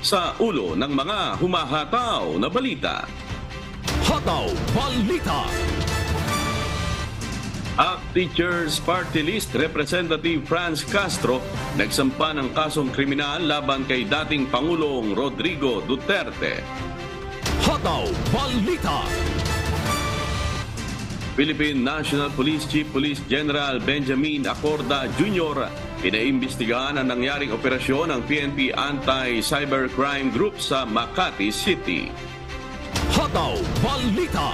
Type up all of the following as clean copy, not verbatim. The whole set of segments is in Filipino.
sa ulo ng mga humahataw na balita. Hataw Balita. ACT Teachers Party List Representative Franz Castro nagsampa ng kasong kriminal laban kay dating Pangulong Rodrigo Duterte. Hataw Balita. Philippine National Police Chief Police General Benjamin Acorda Jr. pinaimbestigahan ang nangyaring operasyon ng PNP Anti-Cybercrime Group sa Makati City. Hataw Balita.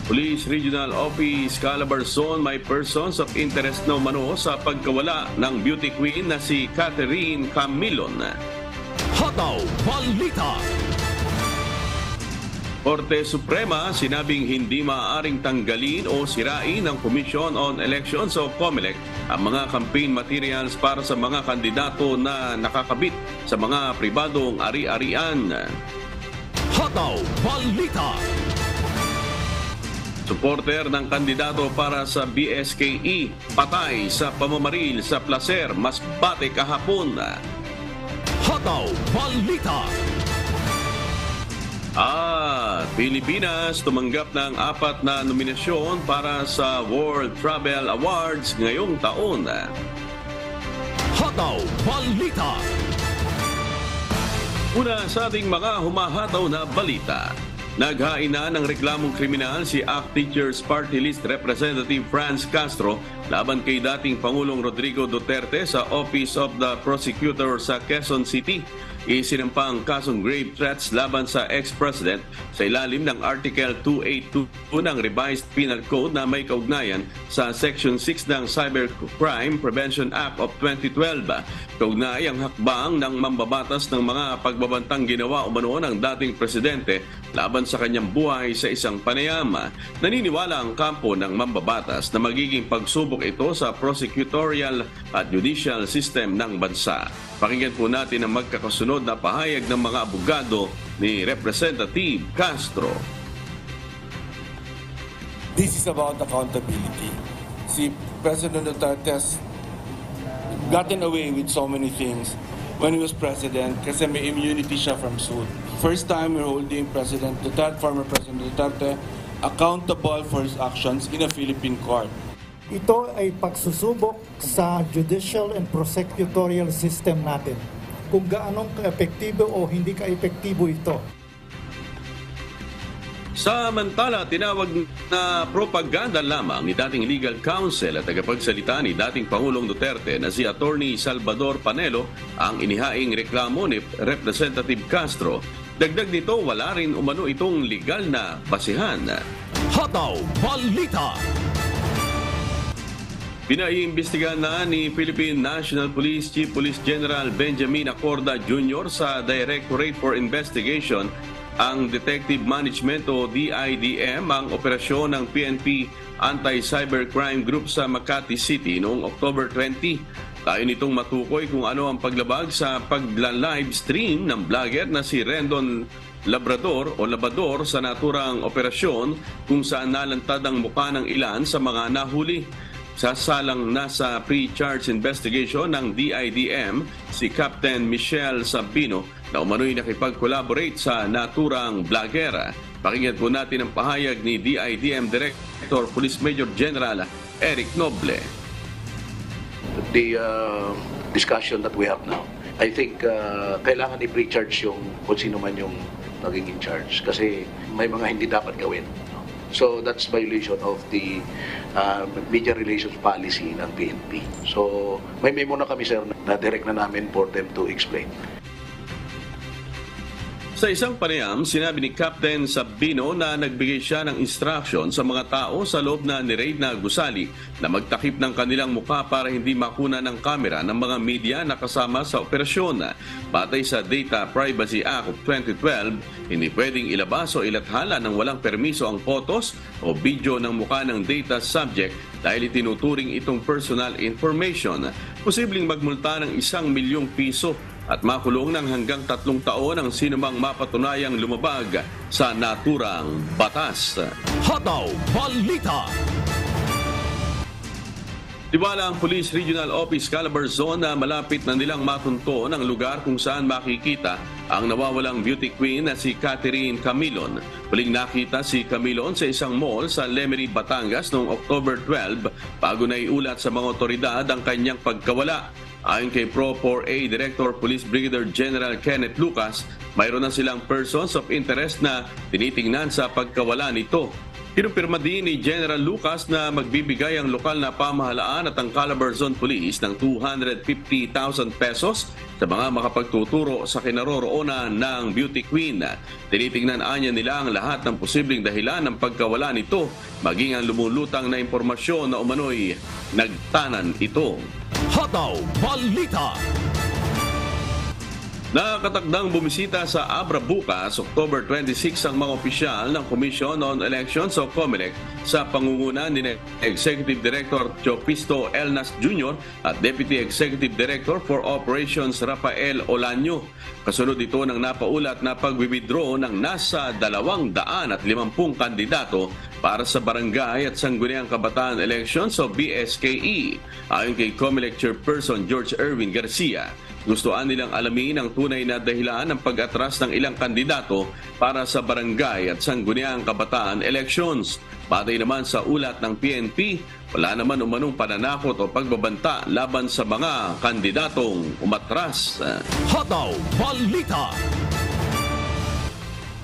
Police Regional Office Calabarzon may persons of interest na umano sa pagkawala ng beauty queen na si Catherine Camilon. Hataw Balita. Korte Suprema sinabing hindi maaaring tanggalin o sirain ng Commission on Elections o COMELEC ang mga campaign materials para sa mga kandidato na nakakabit sa mga pribadong ari-arian. Hataw Balita. Supporter ng kandidato para sa BSKE patay sa pamamaril sa Placer, Masbate kahapon. Hataw Balita. At Pilipinas tumanggap ng 4 na nominasyon para sa World Travel Awards ngayong taon. Hataw Balita. Una sa ating mga humahataw na balita. Naghain na ng reklamong kriminal si ACT Teachers Party List Representative Franz Castro laban kay dating Pangulong Rodrigo Duterte sa Office of the Prosecutor sa Quezon City. Isinampa ang kasong grave threats laban sa ex-president sa ilalim ng Article 282 ng Revised Penal Code na may kaugnayan sa Section 6 ng Cybercrime Prevention Act of 2012. Kaugnay ang hakbang ng mambabatas ng mga pagbabantang ginawa umano ng dating presidente laban sa kanyang buhay sa isang panayam. Naniniwala ang kampo ng mambabatas na magiging pagsubok ito sa prosecutorial at judicial system ng bansa. Pakinggan po natin ang magkakasunod na pahayag ng mga abogado ni Representative Castro. This is about accountability. Si President Duterte has gotten away with so many things when he was president kasi may immunity siya from suit. First time we're holding President Duterte, former President Duterte, accountable for his actions in a Philippine court. Ito ay pagsusubok sa judicial and prosecutorial system natin. Kung gaanong ka-epektibo o hindi ka-epektibo ito. Samantala, tinawag na propaganda lamang ni dating legal counsel at tagapagsalita ni dating Pangulong Duterte na si Attorney Salvador Panelo ang inihaing reklamo ni Representative Castro. Dagdag nito, wala rin umano itong legal na basihan. Hataw Balita. Pinaiimbestigahan na ni Philippine National Police Chief Police General Benjamin Acorda Jr. sa Directorate for Investigation ang Detective Management o DIDM ang operasyon ng PNP Anti-Cybercrime Group sa Makati City noong October 20. Tayo nitong matukoy kung ano ang paglabag sa pagla-livestream ng vlogger na si Rendon Labrador sa naturang operasyon kung saan nalantad ang mukha ng ilan sa mga nahuli. Sasalang nasa pre-charge investigation ng DIDM si Captain Michelle Sabino na umano'y nakipag-collaborate sa naturang vlogger. Pakinggan po natin ang pahayag ni DIDM Director Police Major General Eric Noble. The discussion that we have now, I think kailangan i-pre-charge yung kung sino man yung naging in charge kasi may mga hindi dapat gawin. So that's violation of the media relations policy ng PNP. So may memo na kami, sir, na direct na namin for them to explain. Sa isang panayam, sinabi ni Captain Sabino na nagbigay siya ng instruction sa mga tao sa loob na ni-raid na gusali na magtakip ng kanilang mukha para hindi makuna ng kamera ng mga media na kasama sa operasyon. Batay sa Data Privacy Act of 2012, hindi pwedeng ilabas o ilathala ng walang permiso ang photos o video ng mukha ng data subject dahil itinuturing itong personal information. Posibleng magmulta ng 1 milyong piso at makulong ng hanggang 3 taon ang sinumang mapatunayang lumabag sa naturang batas. Hataw Balita. Tiwala ang Police Regional Office Calabarzon na malapit na nilang matunto ng lugar kung saan makikita ang nawawalang beauty queen na si Catherine Camilon. Huling nakita si Camilon sa isang mall sa Lemery, Batangas noong October 12 bago na iulat sa mga otoridad ang kanyang pagkawala. Ayon kay Pro 4A Director Police Brigadier General Kenneth Lucas, mayroon na silang persons of interest na tinitingnan sa pagkawala nito. Kinumpirma din ni General Lucas na magbibigay ang lokal na pamahalaan at ang Calabarzon Police ng 250,000 pesos sa mga makapagtuturo sa kinaroroonan ng beauty queen. Tinitingnan anya nila ang lahat ng posibleng dahilan ng pagkawala nito, maging ang lumulutang na impormasyon na umano'y nagtanan ito. Hataw Balita. Nakatakdang bumisita sa Abra bukas, October 26, ang mga opisyal ng Commission on Elections o COMELEC sa pangunguna ni Executive Director Jopisto Elnas Jr. at Deputy Executive Director for Operations Rafael Olaño. Kasunod ito ng napaulat na pag-withdraw ng nasa 250 kandidato para sa Barangay at Sangguniang Kabataan Elections o BSKE. Ayon kay COMELEC Chairperson George Erwin Garcia, gustuan nilang alamin ang tunay na dahilan ng pag-atras ng ilang kandidato para sa barangay at sangguniang kabataan elections. Batay naman sa ulat ng PNP, wala naman umanong pananakot o pagbabanta laban sa mga kandidatong umatras. Hataw Balita.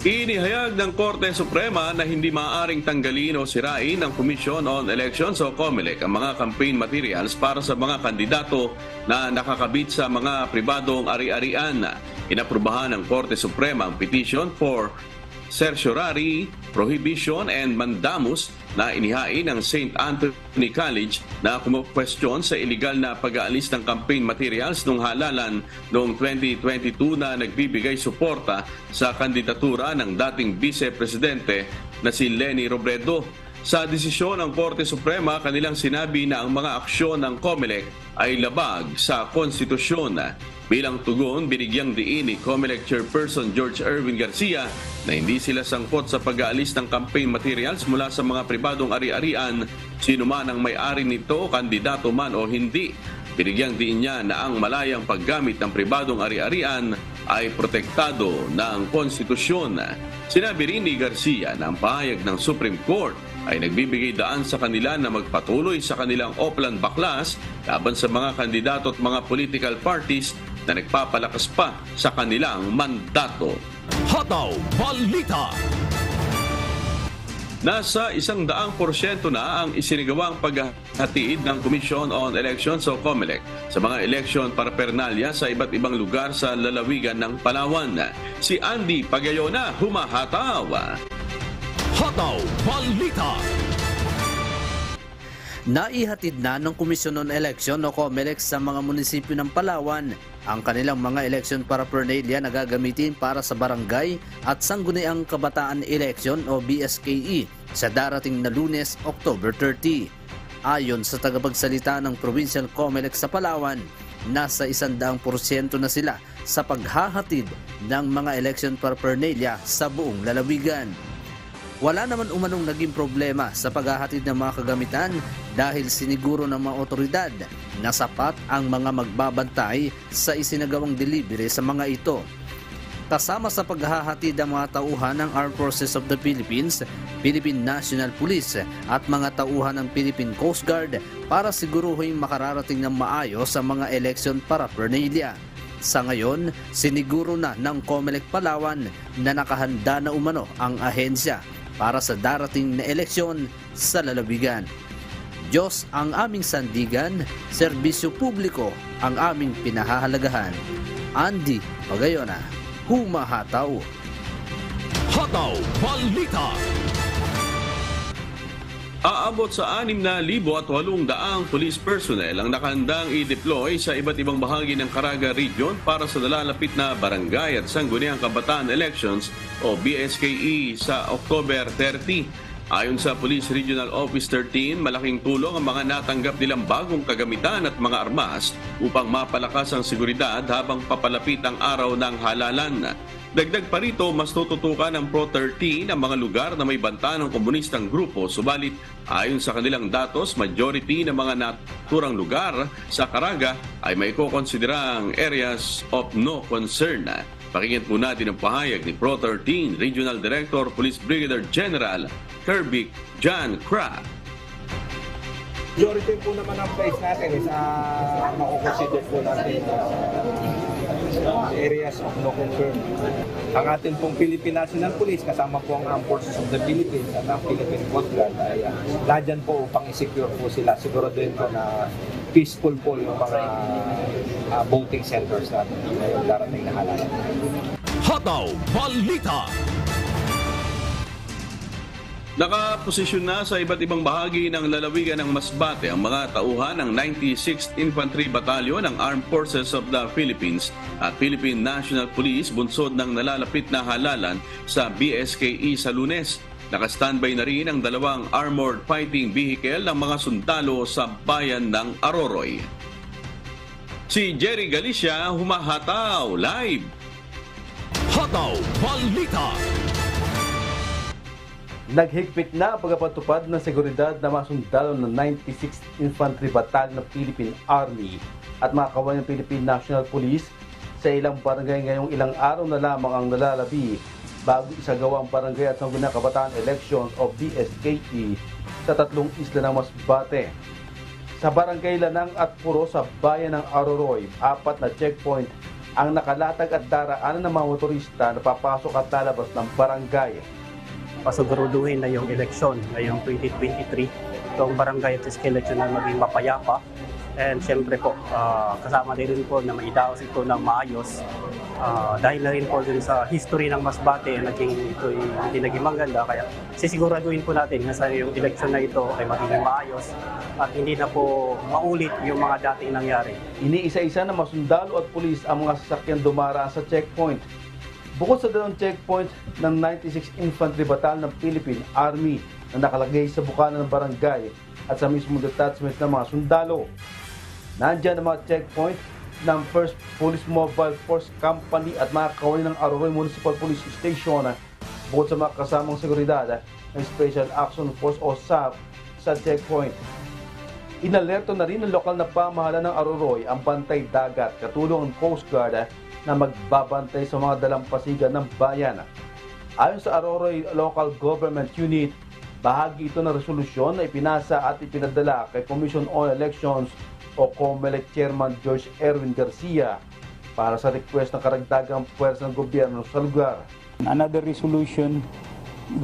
Inihayag ng Korte Suprema na hindi maaaring tanggalin o sirain ng Commission on Elections o COMELEC ang mga campaign materials para sa mga kandidato na nakakabit sa mga pribadong ari-arian. Inaprubahan ng Korte Suprema ang petition for certiorari, prohibition and mandamus na inihain ng St. Anthony College na kumukwestiyon sa iligal na pag-aalis ng campaign materials nung halalan noong 2022 na nagbibigay suporta sa kandidatura ng dating Vice-Presidente na si Leni Robredo. Sa desisyon ng Korte Suprema, kanilang sinabi na ang mga aksyon ng COMELEC ay labag sa konstitusyon. Bilang tugon, binigyang diin ni COMELEC Chairperson George Erwin Garcia na hindi sila sangkot sa pag-aalis ng campaign materials mula sa mga pribadong ari-arian, sino man ang may-ari nito, kandidato man o hindi. Binigyang diin niya na ang malayang paggamit ng pribadong ari-arian ay protektado ng konstitusyon. Sinabi rin ni Garcia na ang pahayag ng Supreme Court ay nagbibigay daan sa kanila na magpatuloy sa kanilang Oplan Baklas laban sa mga kandidato at mga political parties na nagpapalakas pa sa kanilang mandato. Hataw Balita. Nasa 100% na ang isinigawang paghatid ng Commission on Elections o COMELEC sa mga eleksyon paraphernalia sa iba't ibang lugar sa lalawigan ng Palawan. Si Andy Pagayona, humahataw. Hataw Balita. Naihatid na ng Komisyon on Election o COMELEC sa mga munisipyo ng Palawan ang kanilang mga election paraphernalia na gagamitin para sa barangay at sangguniang kabataan election o BSKE sa darating na Lunes, October 30. Ayon sa tagapagsalita ng Provincial COMELEC sa Palawan, nasa 100% na sila sa paghahatid ng mga election paraphernalia sa buong lalawigan. Wala naman umanong naging problema sa paghahatid ng mga kagamitan dahil siniguro ng mga otoridad na sapat ang mga magbabantay sa isinagawang delivery sa mga ito. Kasama sa paghahatid ang mga tauhan ng Armed Forces of the Philippines, Philippine National Police at mga tauhan ng Philippine Coast Guard para siguruhin makararating ng maayos sa mga election paraphernalia. Sa ngayon, siniguro na ng COMELEC Palawan na nakahanda na umano ang ahensya para sa darating na eleksyon sa lalawigan. Diyos ang aming sandigan, serbisyo publiko ang aming pinahahalagahan. Andy Pagayona, humahataw. Hataw Balita. Aabot sa 6,800 police personnel ang nakahandang i-deploy sa iba't ibang bahagi ng Caraga Region para sa nalalapit na barangay at sangguniang kabataan elections o BSKE sa October 30. Ayon sa Police Regional Office 13, malaking tulong ang mga natanggap nilang bagong kagamitan at mga armas upang mapalakas ang seguridad habang papalapit ang araw ng halalan. Dagdag pa rito, mas tututukan ng Pro-13 ang mga lugar na may banta ng komunistang grupo. Subalit, ayon sa kanilang datos, majority ng mga naturang lugar sa Caraga ay may kukonsiderang areas of no concern. Pakinggan po natin ang pahayag ni Pro-13 Regional Director Police Brigadier General Kirby John Crab. Majority po naman ang place natin is makukonsider po natin areas of no concern. Ang ating pong Philippine National Police, kasama po ang Armed Forces of the Philippines at ang Philippine Coast Guard, ay nadyan po upang i-secure po sila. Siguraduhin po na peaceful po yung mga voting centers natin ngayong darating na halalan. Hataw Balita. Nakaposisyon na sa iba't ibang bahagi ng lalawigan ng Masbate ang mga tauhan ng 96th Infantry Battalion ng Armed Forces of the Philippines at Philippine National Police bunsod ng nalalapit na halalan sa BSKE sa Lunes. Naka-standby na rin ang dalawang armored fighting vehicle ng mga sundalo sa bayan ng Aroroy. Si Jerry Galicia humahataw live. Hataw Balita. Naghigpit na ang pagpapatupad ng seguridad na mga sundalo ng 96th Infantry Battalion ng Philippine Army at mga kawan ng Philippine National Police sa ilang barangay ngayong ilang araw na lamang ang nalalabi bago isagawa ang barangay at sangguniang kabataan elections of BSKE sa tatlong isla ng Masbate. Sa barangay Lanang at Puro sa bayan ng Aroroy, 4 na checkpoint ang nakalatag at daraanan ng mga motorista na papasok at lalabas ng barangay. Pasiguruduhin na yung eleksyon ngayong 2023. Itong barangay at election na maging mapayapa. And siyempre po, kasama din rin po na maidaos ito ng maayos. Dahil na rin po din sa history ng Masbate, ito hindi naging maganda. Kaya sisiguraduhin po natin na sa yung eleksyon na ito ay magiging maayos at hindi na po maulit yung mga dating nangyari. Iniisa-isa na masundalo at pulis ang mga sasakyan dumaraan sa checkpoint. Bukod sa dalawang checkpoint ng 96th Infantry Battalion ng Philippine Army na nakalagay sa bukana ng barangay at sa mismong detachment ng mga sundalo. Nandiyan ang mga checkpoint ng 1st Police Mobile Force Company at mga kawani ng Aroroy Municipal Police Station bukod sa mga kasamang seguridad ng Special Action Force o SAF sa checkpoint. Inalerto na rin ng lokal na pamahalaan ng Aroroy ang bantay dagat katulong ng Coast Guard na magbabantay sa mga dalampasigan ng bayan. Ayon sa Aroroy Local Government Unit, bahagi ito ng resolusyon na ipinasa at ipinadala kay Commission on Elections o COMELEC Chairman George Erwin Garcia para sa request ng karagdagang puwersa ng gobyerno sa lugar. Another resolution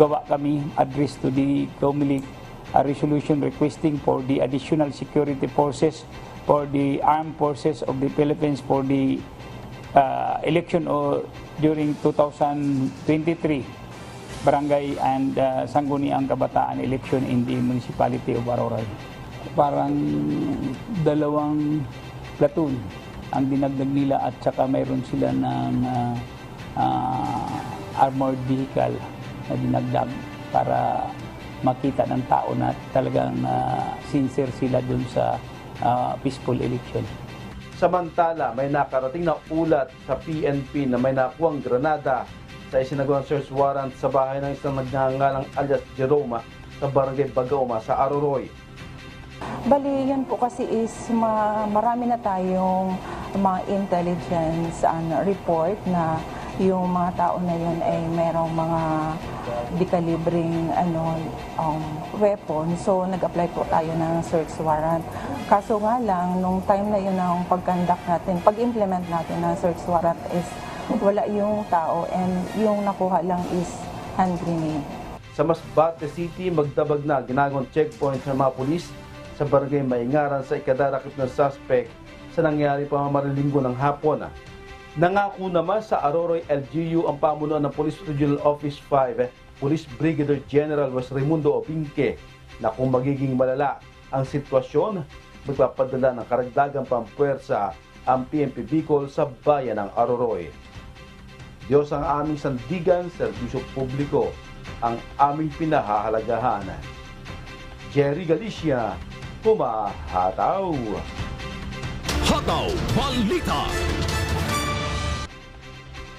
gawa kami address to the COMELEC, a resolution requesting for the additional security forces for the armed forces of the Philippines for the election during 2023 barangay and sangguniang kabataan election in the municipality of Aroroy. Parang 2 platoon ang dinagdag nila at saka mayroon sila ng armored vehicle na dinagdag para makita ng tao na talagang sincere sila dun sa peaceful election. Samantala, may nakarating na ulat sa PNP na may nakuwang granada sa isinagawang search warrant sa bahay ng isang nagngangalang alias Jerome sa barangay Bagauma sa Aroroy. Bali, yun po kasi is marami na tayong mga intelligence report na yung mga tao na yun ay merong mga dekalibring weapon. So, nag-apply po tayo ng search warrant. Kaso nga lang, nung time na yun ang pag-conduct natin, pag-implement natin ng search warrant is wala yung tao and yung nakuha lang is hand grenade. Sa Masbate City, magdabag na ginagawang checkpoint ng mga pulis sa barangay Maingaran sa ikadarakip ng suspect sa nangyari pamamaring linggo ng hapon. Nangako naman sa Aroroy LGU ang pamunuan ng Police Regional Office 5, Police Brigadier General Wes Raimundo Obinque, na kung magiging malala ang sitwasyon, magpapadala ng karagdagang pampuwersa ang PNP Bicol sa bayan ng Aroroy. Diyos ang aming sandigan, serbisyo publiko ang aming pinahahalagahan. Jerry Galicia, humahataw. Hataw Balita.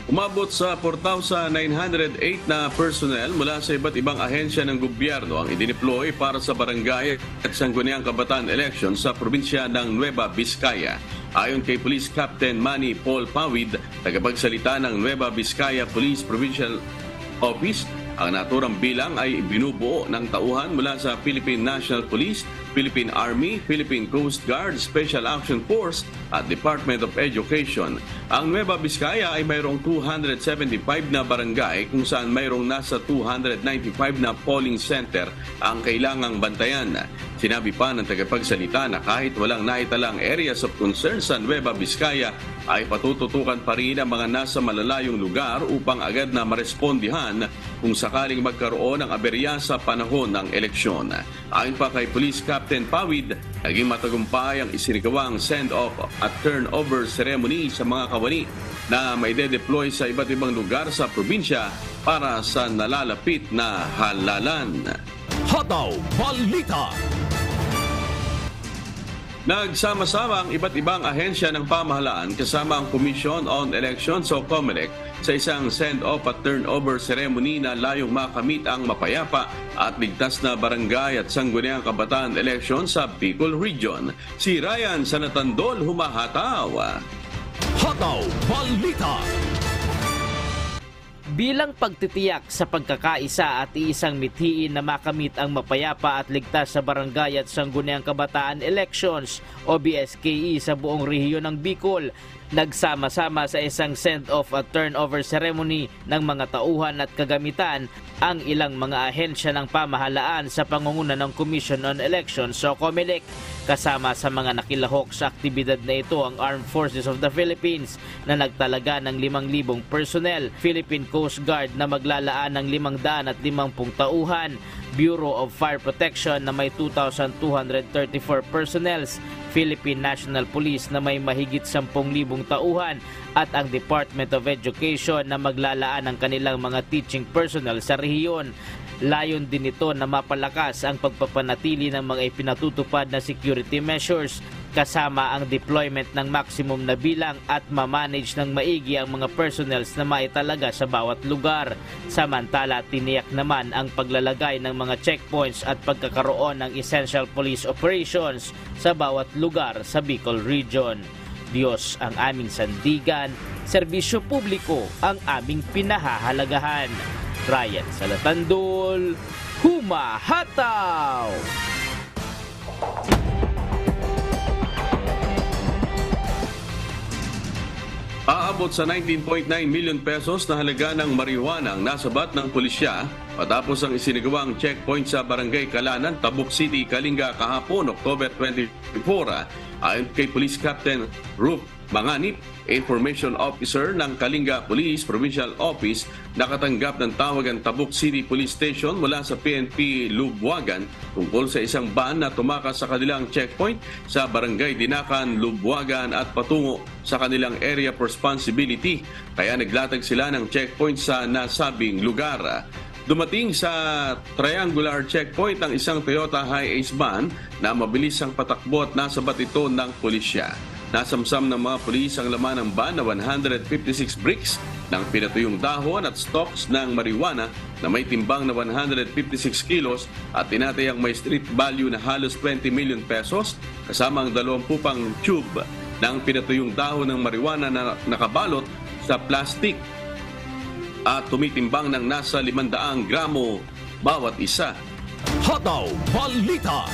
Umabot sa 4,908 na personnel mula sa iba't ibang ahensya ng gobyerno ang idineploy para sa barangay at sangguniang kabataan election sa probinsya ng Nueva Vizcaya. Ayon kay Police Captain Manny Paul Pawid, tagapagsalita ng Nueva Vizcaya Police Provincial Office, ang naturang bilang ay binubuo ng tauhan mula sa Philippine National Police, Philippine Army, Philippine Coast Guard, Special Action Force at Department of Education. Ang Nueva Vizcaya ay mayroong 275 na barangay kung saan mayroong nasa 295 na polling center ang kailangang bantayan. Sinabi pa ng tagapagsalita na kahit walang naitalang areas of concern sa Nueva Vizcaya ay patututukan pa rin ang mga nasa malalayong lugar upang agad na marespondihan kung sakaling magkaroon ng aberya sa panahon ng eleksyon. Ayon pa kay Police Captain Pawid, naging matagumpay ang isinigawang send-off at turnover ceremony sa mga kawani na maide-deploy sa iba't ibang lugar sa probinsya para sa nalalapit na halalan. Hataw Balita. Nagsama-sama ang iba't ibang ahensya ng pamahalaan kasama ang Commission on Elections o COMELEC sa isang send-off at turnover ceremony na layong makamit ang mapayapa at ligtas na barangay at sangguniang kabataan election sa Bicol Region. Si Ryan Sanatandol humahataw. Hataw Balita. Bilang pagtitiyak sa pagkakaisa at iisang mithiin na makamit ang mapayapa at ligtas sa barangay at sangguniang kabataan elections o BSKE sa buong rehiyon ng Bicol, nagsama-sama sa isang send-off at turnover ceremony ng mga tauhan at kagamitan ang ilang mga ahensya ng pamahalaan sa pangunguna ng Commission on Elections o COMELEC. Kasama sa mga nakilahok sa aktibidad na ito ang Armed Forces of the Philippines na nagtalaga ng 5,000 personnel, Philippine Coast Guard na maglalaan ng 550 tauhan, Bureau of Fire Protection na may 2,234 personnels, Philippine National Police na may mahigit 10,000 tauhan at ang Department of Education na maglalaan ng kanilang mga teaching personnel sa rehiyon. Layon din ito na mapalakas ang pagpapanatili ng mga ipinatutupad na security measures kasama ang deployment ng maximum na bilang at mamanage ng maigi ang mga personnels na maitalaga sa bawat lugar. Samantala, tiniyak naman ang paglalagay ng mga checkpoints at pagkakaroon ng essential police operations sa bawat lugar sa Bicol Region. Diyos ang aming sandigan, serbisyo publiko ang aming pinahahalagahan. Ryan Sanatandol, humahataw! Aabot sa 19.9 million pesos na halaga ng marijuana ang nasabat ng pulisya matapos ang isinagawang checkpoint sa Barangay Kalanan, Tabuk City, Kalinga kahapon, October 24. Ayon kay Police Captain Rup Manganip, Information Officer ng Kalinga Police Provincial Office, nakatanggap ng tawag ang Tabuk City Police Station mula sa PNP Lubwagan tungkol sa isang van na tumakas sa kanilang checkpoint sa Barangay Dinakan, Lubwagan at patungo sa kanilang area of responsibility. Kaya naglatag sila ng checkpoint sa nasabing lugar. Dumating sa triangular checkpoint ang isang Toyota Hi-Ace van na mabilis ang patakbo at nasabat ito ng pulisya. Nasamsam ng mga pulis ang laman ng van na 156 bricks ng pinatuyong dahon at stocks ng marijuana na may timbang na 156 kilos at tinatayang may street value na halos 20 million pesos kasama ang 20 pang tube ng pinatuyong dahon ng marijuana na nakabalot sa plastic at tumitimbang ng nasa 500 gramo bawat isa. Hataw Balita.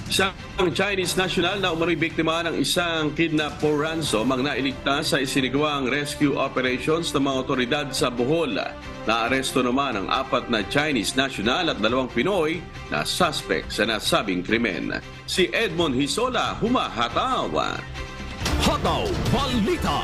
Isang Chinese national na umano'y biktima ng isang kidnap for ransom ang nailigtas sa isinigawang rescue operations ng mga otoridad sa Bohol. Naaresto naman ang 4 na Chinese national at 2 Pinoy na suspect sa nasabing krimen. Si Edmond Hisola humahataw. Hataw Balita.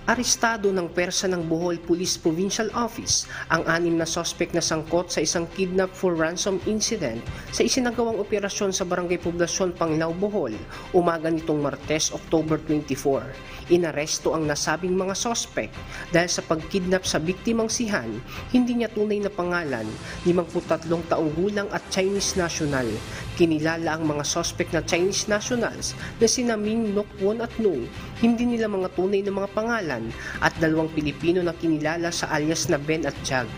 Arestado ng pwersa ng Bohol Police Provincial Office ang 6 na suspect na sangkot sa isang kidnap for ransom incident sa isinagawang operasyon sa Barangay Poblasyon, Panglao, Bohol, umaga nitong Martes, October 24. Inaresto ang nasabing mga suspect dahil sa pagkidnap sa biktimang si Han, hindi niya tunay na pangalan, 53 taong gulang at Chinese national, Kinilala ang mga suspect na Chinese nationals na sina Ming, Nok Won at Nung, hindi nila mga tunay na mga pangalan, at 2 Pilipino na kinilala sa alias na Ben at Jag.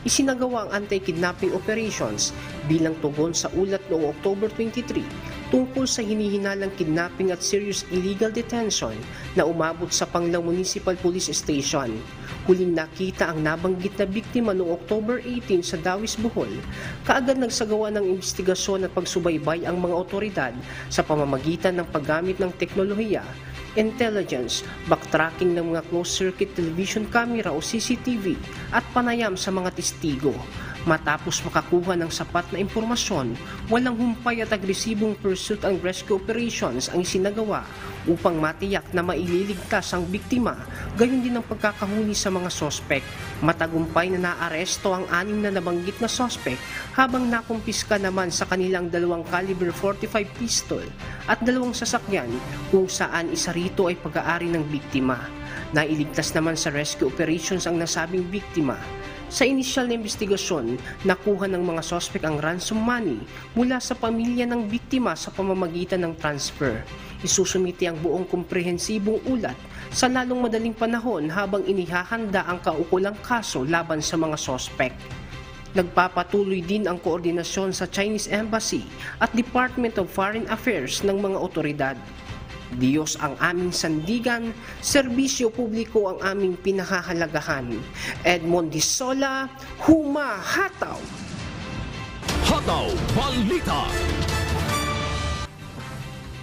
Isinagawa ang anti-kidnapping operations bilang tugon sa ulat noong October 23 tungkol sa hinihinalang kidnapping at serious illegal detention na umabot sa Panglao Municipal Police Station. Huling nakita ang nabanggit na biktima noong October 18 sa Dawis, Bohol. Kaagad nagsagawa ng investigasyon at pagsubaybay ang mga otoridad sa pamamagitan ng paggamit ng teknolohiya, intelligence, backtracking ng mga closed-circuit television camera o CCTV at panayam sa mga testigo. Matapos makakuha ng sapat na impormasyon, walang humpay at agresibong pursuit ang rescue operations ang isinagawa upang matiyak na maililigtas ang biktima, gayon din ang pagkakahuli sa mga sospek. Matagumpay na naaresto ang 6 na nabanggit na sospek habang nakumpiska naman sa kanilang 2 caliber 45 pistol at 2 sasakyan kung saan isa rito ay pag-aari ng biktima. Nailigtas naman sa rescue operations ang nasabing biktima. Sa inisyal na investigasyon, nakuha ng mga sospek ang ransom money mula sa pamilya ng biktima sa pamamagitan ng transfer. Isusumiti ang buong komprehensibong ulat sa lalong madaling panahon habang inihahanda ang kaukulang kaso laban sa mga sospek. Nagpapatuloy din ang koordinasyon sa Chinese Embassy at Department of Foreign Affairs ng mga otoridad. Diyos ang aming sandigan, serbisyo publiko ang aming pinahahalagahan. Edmond Disola, Humahataw! Hataw Balita!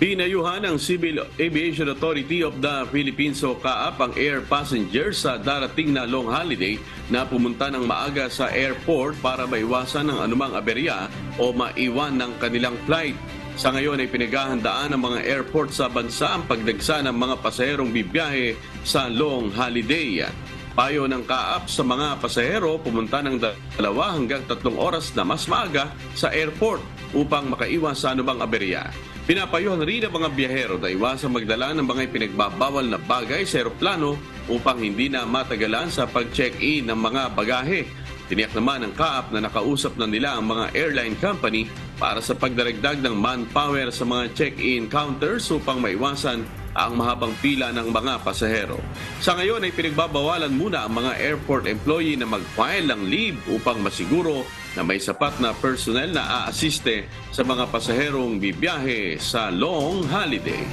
Pinayuhan ng Civil Aviation Authority of the Philippines o CAAP ang air passengers sa darating na long holiday na pumunta ng maaga sa airport para maiwasan ng anumang aberya o maiwan ng kanilang flight. Sa ngayon ay pinaghahandaan ng mga airport sa bansa ang pagdagsa ng mga pasaherong bibiyahe sa long holiday. Payo ng CAAP sa mga pasahero pumunta ng 2 hanggang 3 oras na mas maaga sa airport upang makaiwas sa anumang aberya. Pinapayuhan rin ang mga biyahero na iwasang magdala ng mga ipinagbabawal na bagay sa aeroplano upang hindi na matagalan sa pag-check-in ng mga bagahe. Tiniyak naman ng CAAP na nakausap na nila ang mga airline company para sa pagdaragdag ng manpower sa mga check-in counters upang maiwasan ang mahabang pila ng mga pasahero. Sa ngayon ay pinagbabawalan muna ang mga airport employee na mag-file ng leave upang masiguro na may sapat na personnel na aasiste sa mga pasaherong bibiyahe sa long holiday.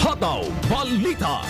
Hataw Balita!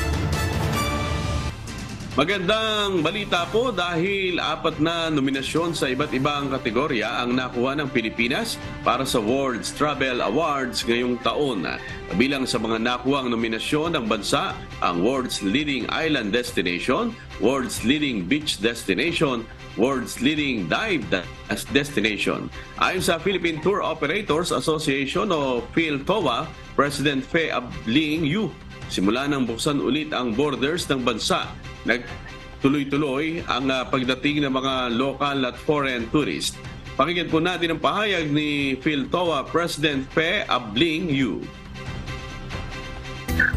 Magandang balita po dahil 4 na nominasyon sa iba't ibang kategorya ang nakuha ng Pilipinas para sa World Travel Awards ngayong taon. Kabilang sa mga nakuhang nominasyon ng bansa ang World's Leading Island Destination, World's Leading Beach Destination, World's Leading Dive Destination. Ayon sa Philippine Tour Operators Association o PhilToa, President Fe Abling Yu, simula nang buksan ulit ang borders ng bansa, nagtuloy-tuloy ang pagdating ng mga local at foreign tourists. Pakinggan po natin ang pahayag ni PhilToa President Fe Abling Yu.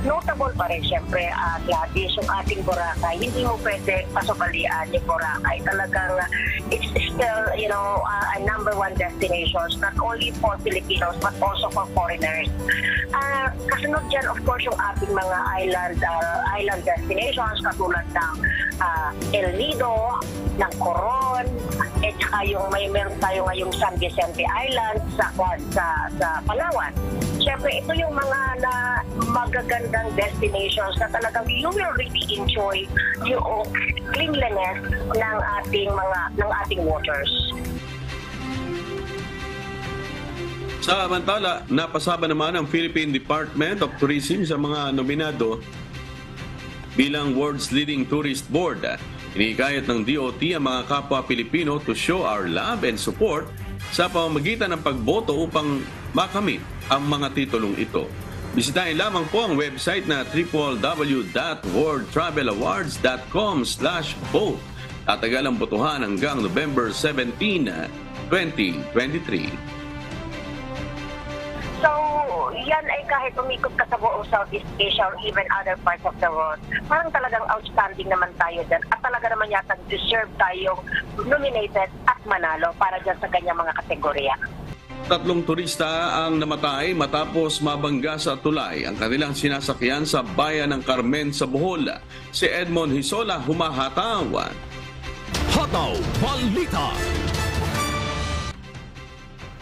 Notable pa rin siyempre, Gladys, yung ating Boracay. Hindi mo pwede pasubalian yung Boracay. Talagang it's still, a number 1 destination, not only for Filipinos but also for foreigners. Kasunod dyan, of course, yung ating mga island destinations katulad ng El Nido, ng Coron, at saka meron tayo ngayong San Vicente Island sa Palawan. Siyempre, ito yung mga magagandang destinations na talagang you will really enjoy yung cleanliness ng ating waters. Samantala, napasaba naman ang Philippine Department of Tourism sa mga nominado bilang World's Leading Tourist Board. Inikayat ng DOT ang mga kapwa Pilipino to show our love and support sa pamamagitan ng pagboto upang makamit ang mga titulong ito. Bisitahin lamang po ang website na www.worldtravelawards.com/vote. Tatagal ang botohan hanggang November 17, 2023. So, yan ay kahit umikot ka sa buong Southeast Asia or even other parts of the world, parang talagang outstanding naman tayo dyan at talaga naman yata deserve tayong nominated at manalo para dyan sa ganyang mga kategorya. 3 turista ang namatay matapos mabangga sa tulay ang kanilang sinasakyan sa bayan ng Carmen sa Bohol. Si Edmond Hisola humahataw. Hataw Balita.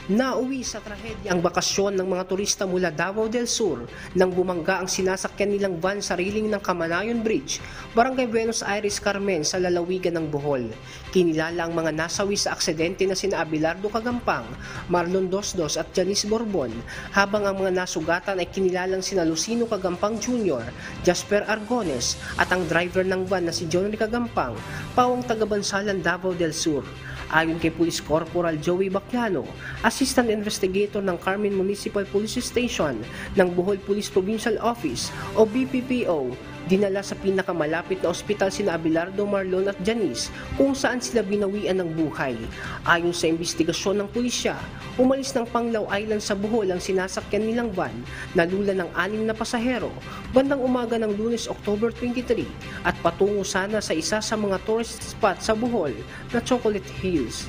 Nauwi sa trahedya ang bakasyon ng mga turista mula Davao del Sur nang bumangga ang sinasakyan nilang van sa railing ng Camalayon Bridge, Barangay Buenos Aires, Carmen sa lalawigan ng Bohol. Kinilala ang mga nasawi sa aksidente na sina Abelardo Cagampang, Marlon Dosdos at Janice Borbon, habang ang mga nasugatan ay kinilalang sina Lucino Cagampang Jr., Jasper Argones at ang driver ng van na si John Cagampang, pawang taga-Bansalan, Davao del Sur. Ayon kay Police Corporal Joey Bacchiano, Assistant Investigator ng Carmen Municipal Police Station ng Bohol Police Provincial Office o BPPO, dinala sa pinakamalapit na ospital sina Abelardo, Marlon at Janice kung saan sila binawian ng buhay. Ayon sa investigasyon ng pulisya, umalis ng Panglao Island sa Bohol ang sinasakyan nilang van na lula ng 6 na pasahero bandang umaga ng Lunes, October 23 at patungo sana sa isa sa mga tourist spot sa Bohol na Chocolate Hills.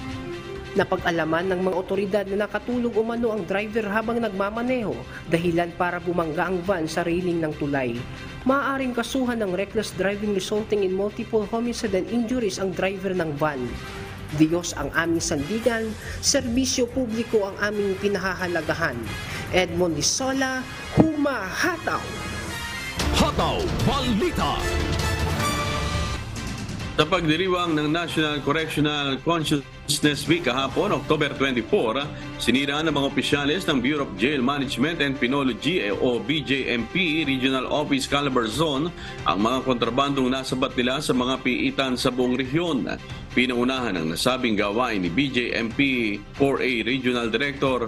Napag-alaman ng mga otoridad na nakatulog umano ang driver habang nagmamaneho dahilan para bumangga ang van sa railing ng tulay. Maaaring kasuhan ng reckless driving resulting in multiple homicide and injuries ang driver ng van. Diyos ang aming sandigan, serbisyo publiko ang aming pinahahalagahan. Edmond Hisola, humahataw! Hataw Balita. Sa pagdiriwang ng National Correctional Consciousness Week kahapon, October 24, sinira ng mga opisyalis ng Bureau of Jail Management and Penology o BJMP Regional Office Calabar Zone ang mga kontrabandong nasabat nila sa mga piitan sa buong rehiyon. Pinaunahan ng nasabing gawain ni BJMP 4A Regional Director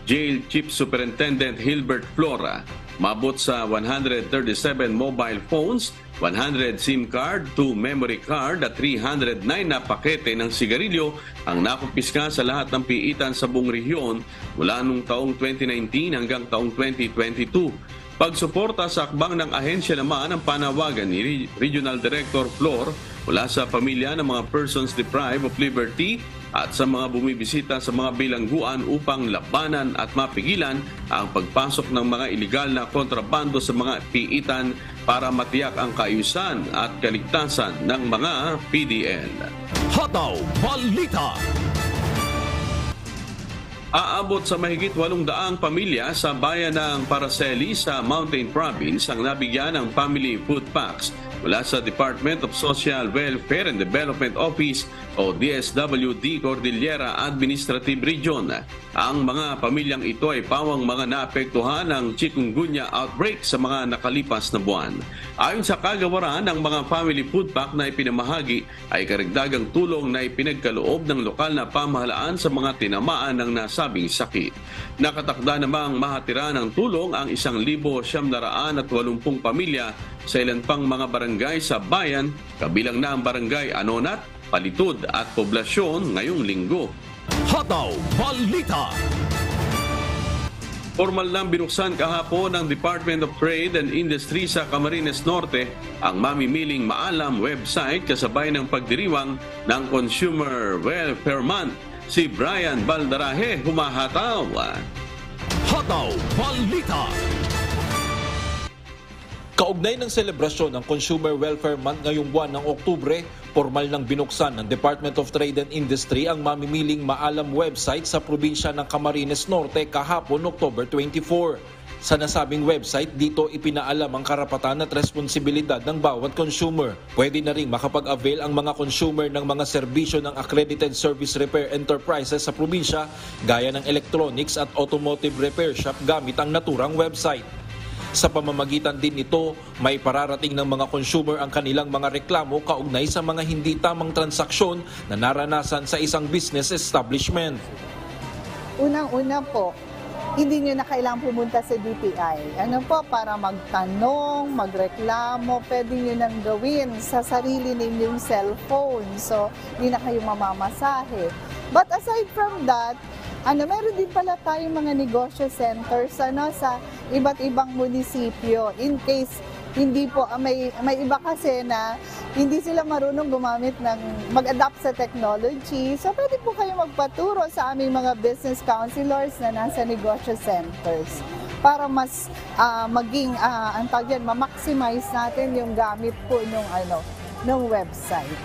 Jail Chief Superintendent Hilbert Flora. Mabot sa 137 mobile phones, 100 SIM card, 2 memory card at 309 na pakete ng sigarilyo ang nakumpiska sa lahat ng piitan sa buong rehiyon mula noong taong 2019 hanggang taong 2022. Pagsuporta sa akbang ng ahensya naman ang panawagan ni Regional Director Flor mula sa pamilya ng mga persons deprived of liberty at sa mga bumibisita sa mga bilangguan upang labanan at mapigilan ang pagpasok ng mga ilegal na kontrabando sa mga piitan para matiyak ang kaayusan at kaligtasan ng mga PDL. Hataw Balita. Aabot sa mahigit 800 pamilya sa bayan ng Paraceli sa Mountain Province ang nabigyan ng family food packs mula sa Department of Social Welfare and Development Office o DSWD Cordillera Administrative Region. Ang mga pamilyang ito ay pawang mga naapektuhan ng chikungunya outbreak sa mga nakalipas na buwan. Ayon sa kagawaran, ang mga family food pack na ipinamahagi ay karagdagang tulong na ipinagkaloob ng lokal na pamahalaan sa mga tinamaan ng nasabing sakit. Nakatakda namang mahatira ng tulong ang 1,980 pamilya sa ilan pang mga barangay sa bayan, kabilang na ang barangay Anonat, Palitud at Poblasyon ngayong linggo. Hataw Balita. Formal nang binuksan kahapon ng Department of Trade and Industry sa Camarines Norte ang mamimiling maalam website kasabay ng pagdiriwang ng Consumer Welfare Month. Si Brian Baldarahe humahataw. Hataw Balita. Kaugnay ng selebrasyon ng Consumer Welfare Month ngayong buwan ng Oktubre, formal nang binuksan ng Department of Trade and Industry ang mamimiling maalam website sa probinsya ng Camarines Norte kahapon October 24. Sa nasabing website, dito ipinaalam ang karapatan at responsibilidad ng bawat consumer. Pwede na rin makapag-avail ang mga consumer ng mga serbisyo ng Accredited Service Repair Enterprises sa probinsya gaya ng electronics at automotive repair shop gamit ang naturang website. Sa pamamagitan din nito, may pararating ng mga consumer ang kanilang mga reklamo kaugnay sa mga hindi tamang transaksyon na naranasan sa isang business establishment. Unang-una po, hindi nyo na kailangang pumunta sa DTI. Ano po, para magtanong, magreklamo, pwede nyo nang gawin sa sarili ninyong cellphone. So, hindi na kayo mamamasahe. But aside from that, meron din pala tayong mga negosyo centers sa iba't ibang munisipyo. In case hindi po, may iba kasi na hindi sila marunong gumamit mag-adapt sa technology. So pwede po kayo magpaturo sa aming mga business counselors na nasa negosyo centers para mas ma-maximize natin yung gamit po ng website.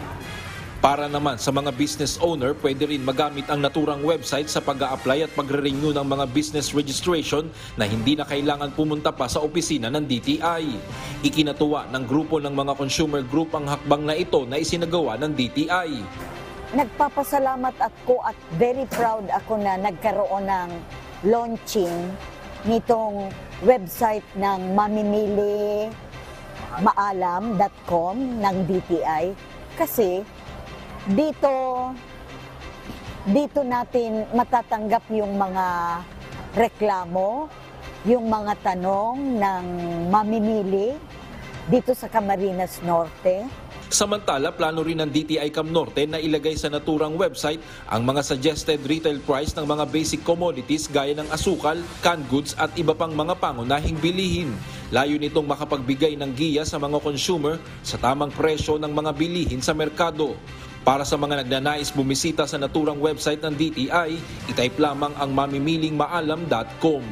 Para naman sa mga business owner, pwede rin magamit ang naturang website sa pag-a-apply at pagre-renew ng mga business registration na hindi na kailangan pumunta pa sa opisina ng DTI. Ikinatuwa ng grupo ng mga consumer group ang hakbang na ito na isinagawa ng DTI. Nagpapasalamat ako at very proud ako na nagkaroon ng launching nitong website ng mamimili.maalam.com ng DTI kasi dito natin matatanggap yung mga reklamo, yung mga tanong ng mamimili dito sa Camarines Norte. Samantala, plano rin ng DTI Cam Norte na ilagay sa naturang website ang mga suggested retail price ng mga basic commodities gaya ng asukal, canned goods at iba pang mga pangunahing bilihin. Layo nitong makapagbigay ng giya sa mga consumer sa tamang presyo ng mga bilihin sa merkado. Para sa mga nagnanais bumisita sa naturang website ng DTI, itype lamang ang mamimilingmaalam.com.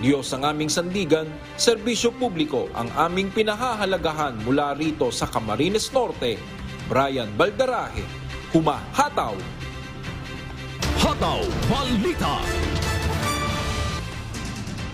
Diyos ang aming sandigan, serbisyo publiko ang aming pinahahalagahan mula rito sa Camarines Norte. Brian Baldarahe, Humahataw. Hataw Balita.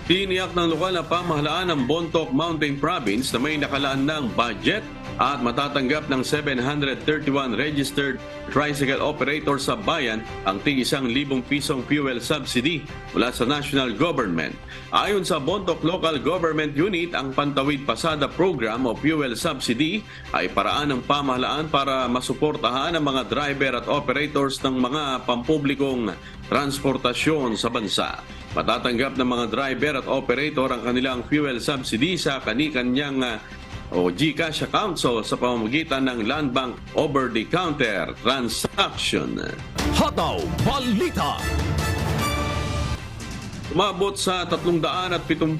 Tiniyak ng lokal na pamahalaan ng Bontoc Mountain Province na may nakalaan ng budget at matatanggap ng 731 registered tricycle operators sa bayan ang tig-1,000 pisong fuel subsidy mula sa national government. Ayon sa Bontoc Local Government Unit, ang Pantawid Pasada Program o Fuel Subsidy ay paraan ng pamahalaan para masuportahan ang mga driver at operators ng mga pampublikong transportasyon sa bansa. Matatanggap ng mga driver at operator ang kanilang fuel subsidy sa kani-kanyang o GCash account sa pamamagitan ng Land Bank over-the-counter transaction. Hataw Balita. Umabot sa 378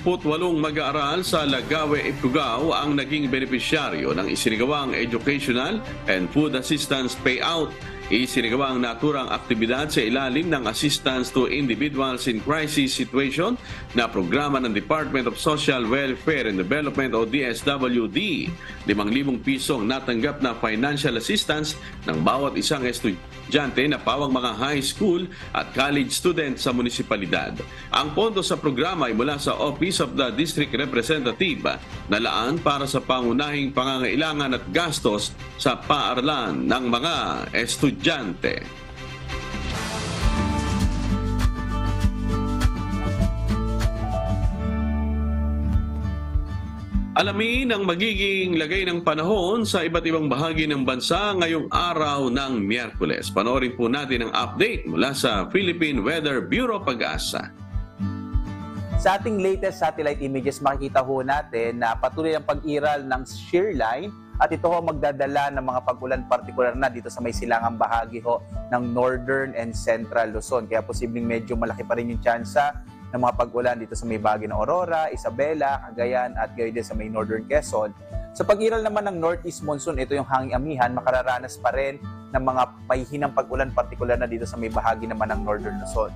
mag-aaral sa Lagawe, Ifugao ang naging benepisyaryo ng isinagawang Educational and Food Assistance Payout. Isinagawa ang naturang aktibidad sa ilalim ng Assistance to Individuals in Crisis Situation na programa ng Department of Social Welfare and Development o DSWD. 5,000 pisong natanggap na financial assistance ng bawat isang estudyante na pawang mga high school at college student sa munisipalidad. Ang pondo sa programa ay mula sa Office of the District Representative na laan para sa pangunahing pangangailangan at gastos sa paaralan ng mga estudyante. Alamin ang magiging lagay ng panahon sa iba't ibang bahagi ng bansa ngayong araw ng Miyerkules. Panoorin po natin ang update mula sa Philippine Weather Bureau Pag-asa. Sa ating latest satellite images, makikita ho natin na patuloy ang pag-iral ng shear line at ito ho magdadala ng mga pag-ulan partikular na dito sa may silangang bahagi ho ng Northern and Central Luzon. Kaya posibleng medyo malaki pa rin yung tsansa ng mga pag-ulan dito sa may bahagi ng Aurora, Isabela, Cagayan at gayon din sa may Northern Quezon. Sa pag-iral naman ng Northeast Monsoon, ito yung hanging amihan, makararanas pa rin ng mga pahihinang pag-ulan partikular na dito sa may bahagi naman ng Northern Luzon.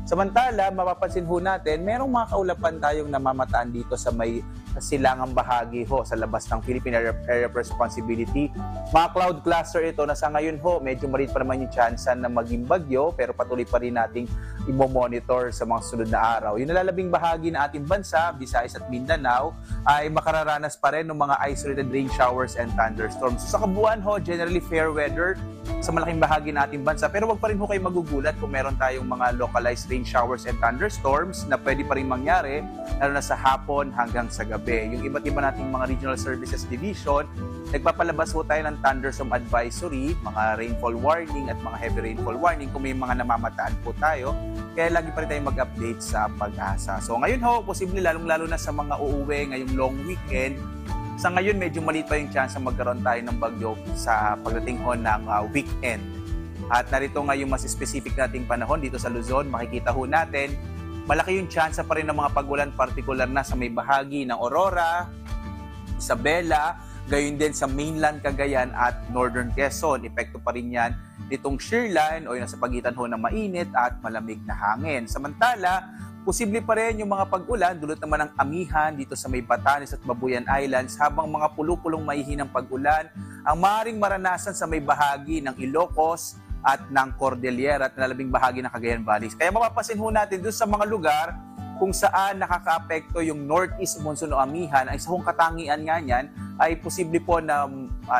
Samantala, mapapansin ho natin, merong mga kaulapan tayong namamataan dito sa may silangang bahagi ho sa labas ng Philippine Area of Responsibility. Mga cloud cluster ito na sa ngayon ho, medyo maliit pa naman yung chance na maging bagyo pero patuloy pa rin nating i-monitor sa mga sunod na araw. Yung nalalabing bahagi ng ating bansa, Visayas at Mindanao, ay makararanas pa rin ng mga isolated rain showers and thunderstorms. So, sa kabuuan ho, generally fair weather sa malaking bahagi ng ating bansa. Pero wag pa rin ho kayo magugulat kung meron tayong mga localized rain showers and thunderstorms na pwede pa rin mangyari lalo na sa hapon hanggang sa gabi. Yung iba't iba nating mga regional services division, nagpapalabas ho tayo ng thunderstorm advisory, mga rainfall warning at mga heavy rainfall warning kung may mga namamataan po tayo. Kaya lagi pa rin tayo mag-update sa Pag-asa. So ngayon ho, posible lalong-lalo na sa mga uuwi ngayong long weekend. Sa ngayon, medyo maliit pa yung chance na magkaroon tayo ng bagyo sa pagdating ho ng weekend. At narito nga yung mas specific nating panahon dito sa Luzon, makikita ho natin, malaki yung chance pa rin ng mga pag-ulan partikular na sa may bahagi ng Aurora, Isabela, gayon din sa mainland Cagayan at Northern Quezon. Epekto pa rin yan nitong shear line o nasa pagitan ho ng mainit at malamig na hangin. Samantala, posible pa rin yung mga pag-ulan, dulot naman ng amihan dito sa may Batanes at Babuyan Islands, habang mga pulupulong maihinang pag-ulan ang maaaring maranasan sa may bahagi ng Ilocos at ng Cordillera at nalabing bahagi ng Cagayan Valley. Kaya mapapansin ho natin doon sa mga lugar kung saan nakakaapekto yung northeast monsoon o amihan, ay sa hong katangian nga niyan ay posible po na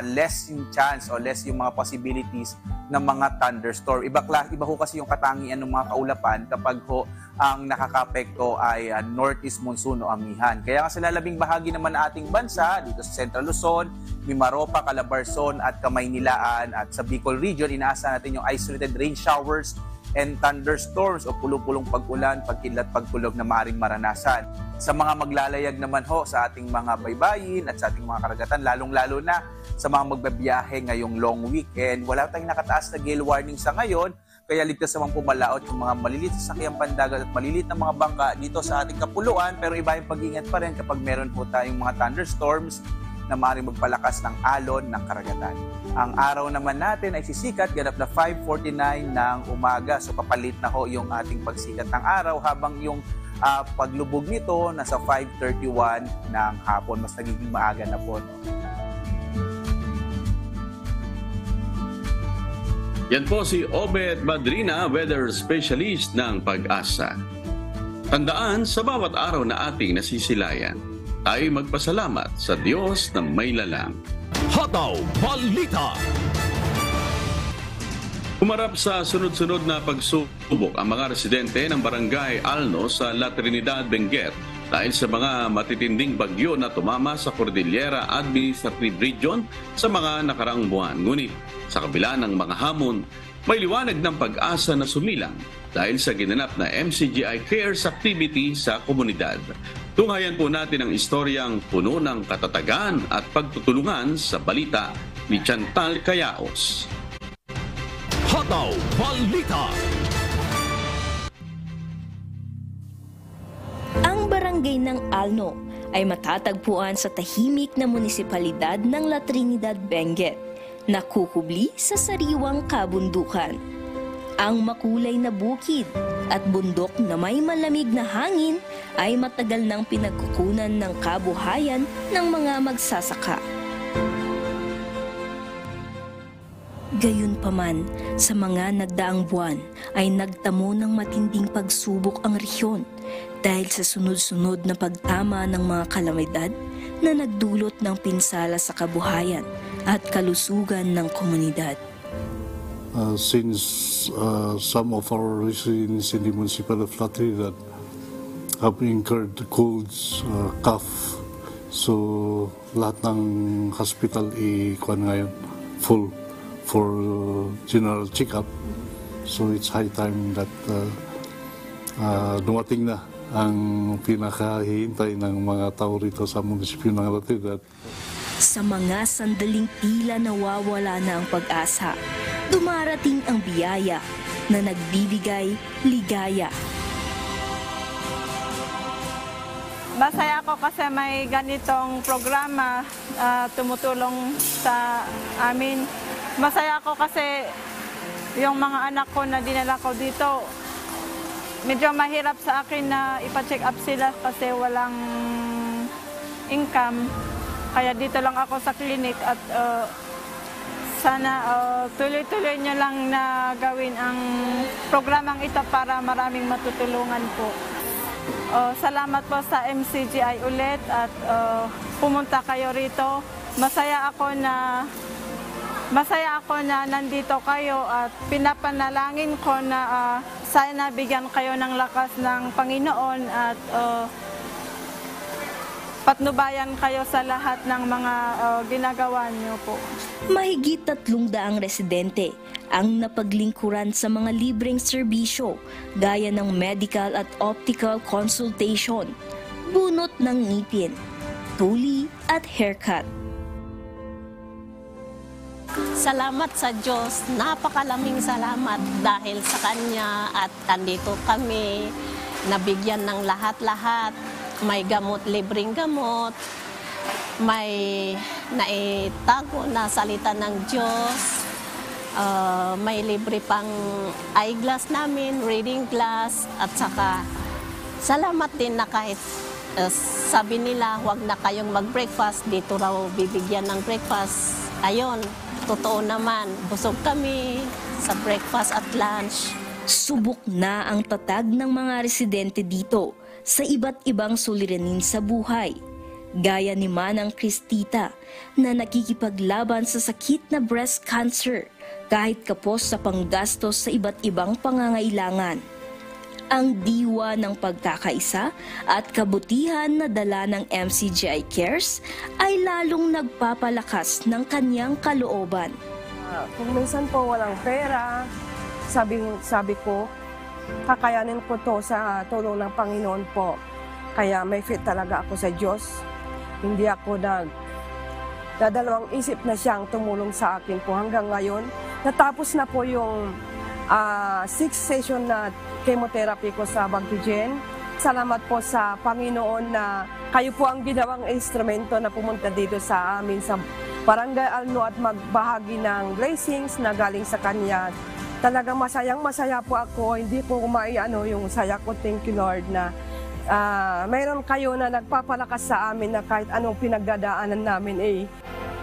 less yung chance o less yung mga possibilities ng mga thunderstorm. Iba ho kasi yung katangian ng mga kaulapan kapag ho ang nakakaapekto ay northeast monsoon o amihan. Kaya nga sa lalabing bahagi naman ng ating bansa, dito sa Central Luzon, Mimaropa, Calabarzon at Kamaynilaan at sa Bicol region, inaasahan natin yung isolated rain showers and thunderstorms o pulupulong pag-ulan, pagkidlat, pagkulog na maaaring maranasan. Sa mga maglalayag naman ho sa ating mga baybayin at sa ating mga karagatan, lalong-lalo na sa mga magbabiyahe ngayong long weekend, wala tayong nakataas na gale warning sa ngayon, kaya ligtas namang pumalaot yung mga maliliit sa sakyang pandagat at maliliit na mga bangka dito sa ating kapuluan, pero iba yung pag-ingat pa rin kapag meron po tayong mga thunderstorms na maaaring magpalakas ng alon ng karagatan. Ang araw naman natin ay sisikat ganap na 5:49 ng umaga. So papalit na ho yung ating pagsikat ng araw habang yung paglubog nito nasa 5:31 ng hapon. Mas nagiging maaga na po. Yan po si Obed Madrina, weather specialist ng Pag-asa. Tandaan, sa bawat araw na ating nasisilayan, ay magpasalamat sa Diyos na may lalang. Hataw Balita. Humarap sa sunod-sunod na pagsubok ang mga residente ng Barangay Alno sa La Trinidad, Benguet dahil sa mga matitinding bagyo na tumama sa Cordillera Administrative Region sa mga nakarang buwan. Ngunit sa kabila ng mga hamon, may liwanag ng pag-asa na sumilang dahil sa ginanap na MCGI Cares activity sa komunidad. Tunghayan po natin ang istoryang puno ng katatagan at pagtutulungan sa balita ni Chantal Cayaos. Hataw Balita. Ang barangay ng Alno ay matatagpuan sa tahimik na munisipalidad ng La Trinidad, Benguet, na kukubli sa sariwang kabundukan. Ang makulay na bukid at bundok na may malamig na hangin ay matagal nang pinagkukunan ng kabuhayan ng mga magsasaka. Gayunpaman, sa mga nagdaang buwan ay nagtamo ng matinding pagsubok ang rehiyon dahil sa sunod-sunod na pagtama ng mga kalamidad na nagdulot ng pinsala sa kabuhayan at kalusugan ng komunidad. Since some of our residents in the municipality of La Trinidad have incurred colds, cough, so lahat ng hospital ikuan ngayon full for general check-up. So it's high time that dumating na ang pinakahihintay ng mga tao rito sa munisipyo ng La Trinidad. Sa mga sandaling tila nawawala na ang pag-asa, dumarating ang biyaya na nagbibigay ligaya. Masaya ako kasi may ganitong programa tumutulong sa amin. Masaya ako kasi yung mga anak ko na dinala ko dito, medyo mahirap sa akin na ipa-check up sila kasi walang income. Kaya dito lang ako sa clinic at sana tuloy-tuloy nyo lang na gawin ang programang ito para maraming matutulungan po. Salamat po sa MCGI ulit at pumunta kayo rito. Masaya ako na nandito kayo at pinapanalangin ko na sana bigyan kayo ng lakas ng Panginoon at patnubayan kayo sa lahat ng mga ginagawa niyo po. Mahigit 300 residente ang napaglingkuran sa mga libreng serbisyo gaya ng medical at optical consultation, bunot ng ngipin, tuli at haircut. Salamat sa Diyos, napakalaming salamat dahil sa Kanya at andito kami, nabigyan ng lahat-lahat. May gamot, libreng gamot, may na itago na salita ng Diyos. May libre pang eyeglass namin, reading glass, at saka salamat din na kahit sabi nila huwag na kayong mag-breakfast, dito raw bibigyan ng breakfast. Ayun, totoo naman, busog kami sa breakfast at lunch. Subok na ang tatag ng mga residente dito sa iba't ibang suliranin sa buhay. Gaya ni Manang Cristita na nakikipaglaban sa sakit na breast cancer kahit kapos sa panggastos sa iba't ibang pangangailangan. Ang diwa ng pagkakaisa at kabutihan na dala ng MCGI Cares ay lalong nagpapalakas ng kanyang kalooban. Kung minsan po walang pera, sabi ko, kakayanin ko to sa tulong ng Panginoon po. Kaya may faith talaga ako sa Diyos. Hindi ako dadalawang isip na siyang tumulong sa akin po hanggang ngayon. Natapos na po yung 6 session na chemotherapy ko sa Bagtigen. Salamat po sa Panginoon na kayo po ang ginawang instrumento na pumunta dito sa amin sa Barangay Alno at magbahagi ng blessings na galing sa Kanya. Talagang masayang-masaya po ako. Hindi ko maiano yung saya ko. Thank you, Lord, na mayroon kayo na nagpapalakas sa amin na kahit anong pinagdadaanan namin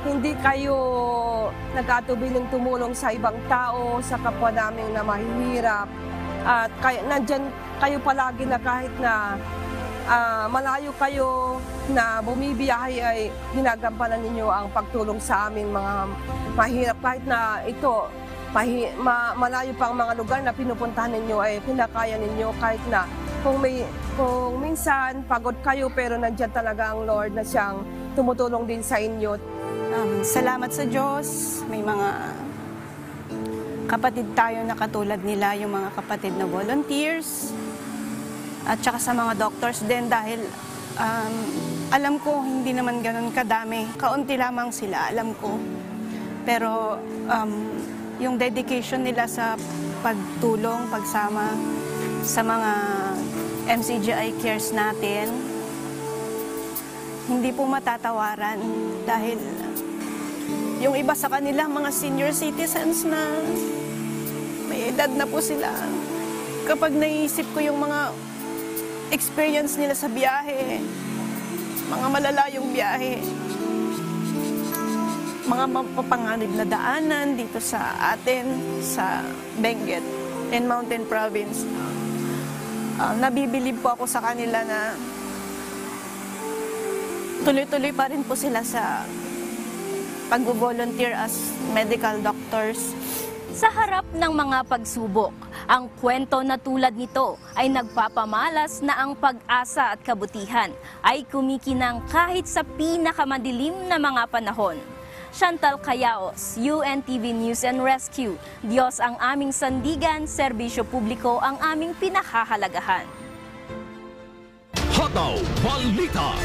hindi kayo nagkatubiling tumulong sa ibang tao, sa kapwa namin na mahihirap. At nandyan kayo palagi na kahit na malayo kayo na bumibiyahe ay ginagampanan ninyo ang pagtulong sa aming mga mahirap. Kahit na ito, malayo pang mga lugar na pinupuntahan ninyo ay pinakaya ninyo kahit na kung minsan pagod kayo pero nandyan talaga ang Lord na siyang tumutulong din sa inyo. Salamat sa Diyos. May mga kapatid tayo na katulad nila, yung mga kapatid na volunteers. At saka sa mga doctors din dahil alam ko hindi naman ganun kadami. Kaunti lamang sila, alam ko. Pero yung dedication nila sa pagtulong, pagsama sa mga MCGI Cares natin, hindi po matatawaran dahil yung iba sa kanila, mga senior citizens na may edad na po sila. Kapag naisip ko yung mga experience nila sa biyahe, mga malalayong biyahe, mga mapapanganib na daanan dito sa atin, sa Benguet and Mountain Province, nabibilib po ako sa kanila na tuloy-tuloy pa rin po sila sa pag-volunteer as medical doctors. Sa harap ng mga pagsubok, ang kwento na tulad nito ay nagpapamalas na ang pag-asa at kabutihan ay kumikinang kahit sa pinakamadilim na mga panahon. Chantal Cayaos, UNTV News and Rescue. Diyos ang aming sandigan, serbisyo publiko ang aming pinahahalagahan. Hataw Balita.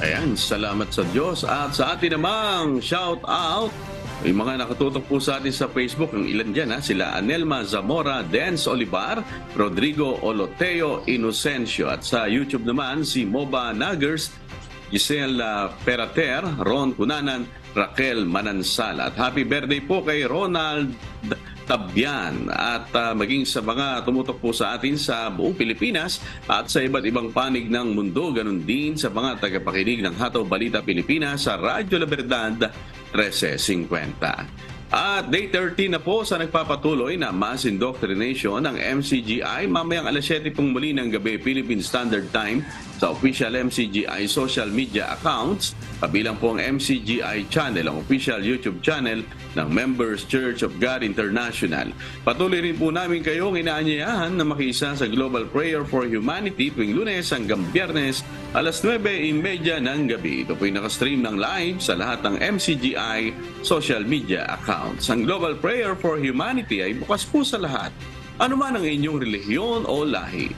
Ayan, salamat sa Diyos. At sa atin namang shout out, yung mga nakatutok po sa atin sa Facebook, ang ilan dyan sila Anelma Zamora, Dance Olivar, Rodrigo Oloteo Inocencio. At sa YouTube naman, si Moba Nagers, Giselle Perater, Ron Cunanan, Raquel Manansala. At happy birthday po kay Ronald Tabian at maging sa mga tumutok po sa atin sa buong Pilipinas at sa iba't ibang panig ng mundo, ganun din sa mga tagapakinig ng Hataw Balita Pilipinas sa Radyo La Verdad 1350. At day 13 na po sa nagpapatuloy na mass indoctrination ng MCGI mamayang alas 7 pong muli ng gabi Philippine Standard Time sa official MCGI social media accounts, kabilang po ang MCGI channel, ang official YouTube channel ng Members Church of God International. Patuloy rin po namin kayong inaanyayahan na makiisa sa Global Prayer for Humanity tuwing Lunes hanggang Biyernes alas 9:30 ng gabi. Ito po yung nakastream ng live sa lahat ng MCGI social media accounts. Ang Global Prayer for Humanity ay bukas po sa lahat, anuman ang inyong relihiyon o lahi.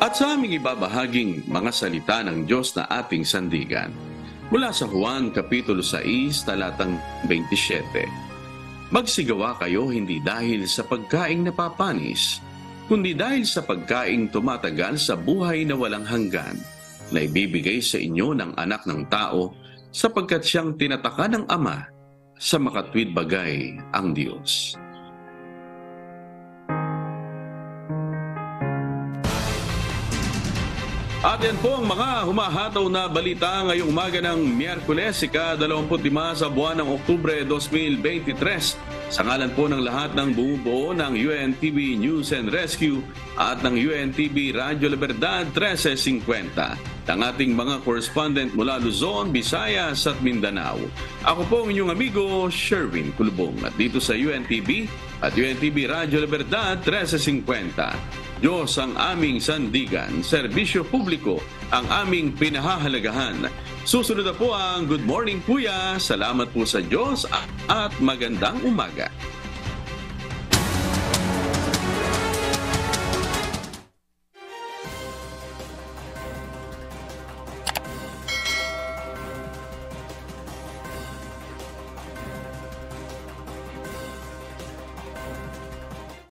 At sa aming ibabahaging mga salita ng Diyos na ating sandigan, mula sa Juan Kapitulo 6, talatang 27. Magsigawa kayo hindi dahil sa pagkaing napapanis, kundi dahil sa pagkaing tumatagal sa buhay na walang hanggan na ibibigay sa inyo ng anak ng tao sapagkat siyang tinataka ng Ama sa makatwid bagay ang Diyos. At yan po ang mga humahataw na balita ngayong umaga ng Miyerkules, ika-25 sa buwan ng Oktubre 2023. Sa ngalan po ng lahat ng bumubuo ng UNTV News and Rescue at ng UNTV Radyo Libertad 1350, ng ating mga correspondent mula Luzon, Visayas at Mindanao. Ako po ang inyong amigo, Sherwin Kulubong, at dito sa UNTV at UNTV Radyo Libertad 1350. Diyos ang aming sandigan, serbisyo publiko ang aming pinahahalagahan. Susunod na po ang Good Morning Kuya. Salamat po sa Diyos at magandang umaga.